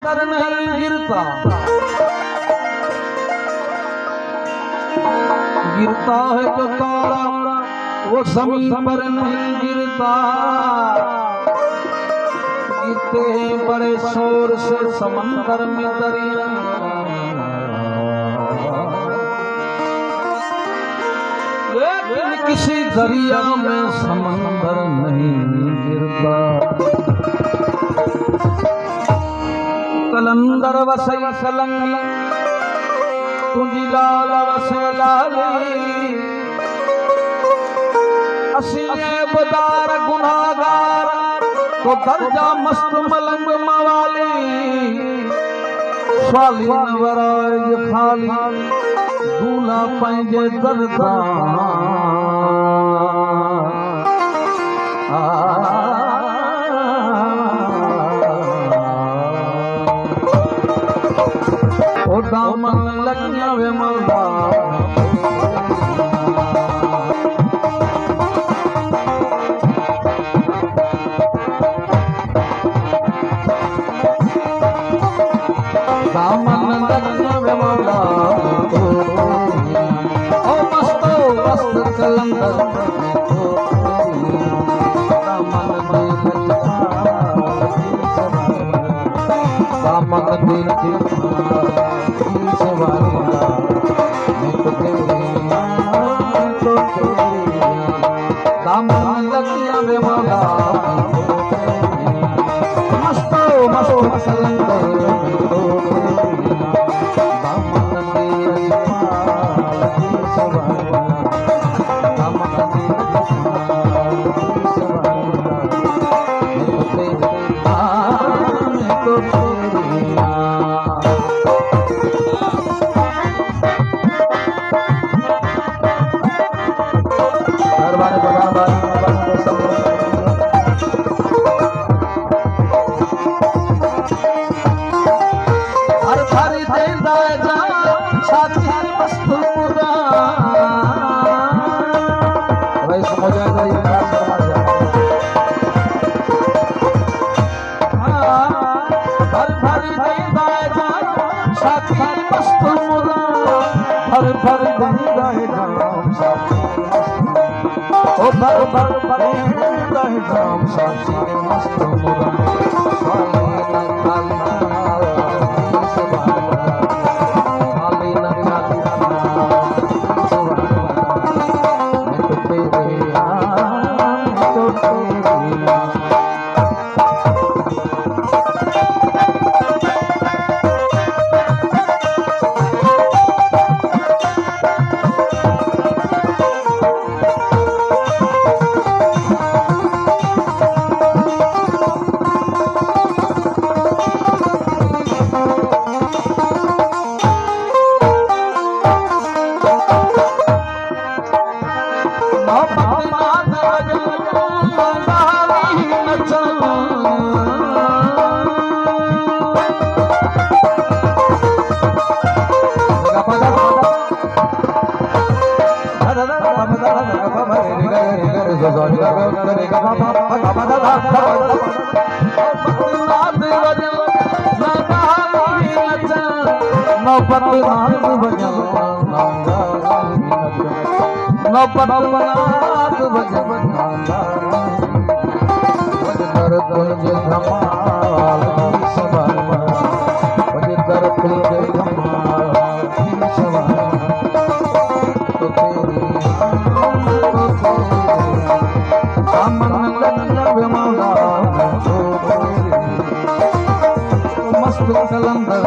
कर नहीं गिरता, गिरता है जो तारा वो जमीन पर नहीं गिरता। गिरते हैं बड़े शोर से समंदर में दरिया, लेकिन किसी दरिया में समंदर नहीं गिरता। कलंदर वसे कलंग तुझी लाल वसे लाली, असीए बदार गुनाहगार तो दर्जा मस्त मलंग मवाली। स्वाली नवराज खाली दूल्हा पंहिंजे दरदा, ओ दामन लगिया वे मौला दामन लगिया वे मौला। ओ मस्तो मस्त कलंदर दामन लगिया वे मौला। मस्तो मस्तो कलंदर भर भर गए जाम साथी, ओ भर भर गए जाम साथी मस्त मुरा। स्वाली न खाली खाली न खाली तो तेरे तो कलंदर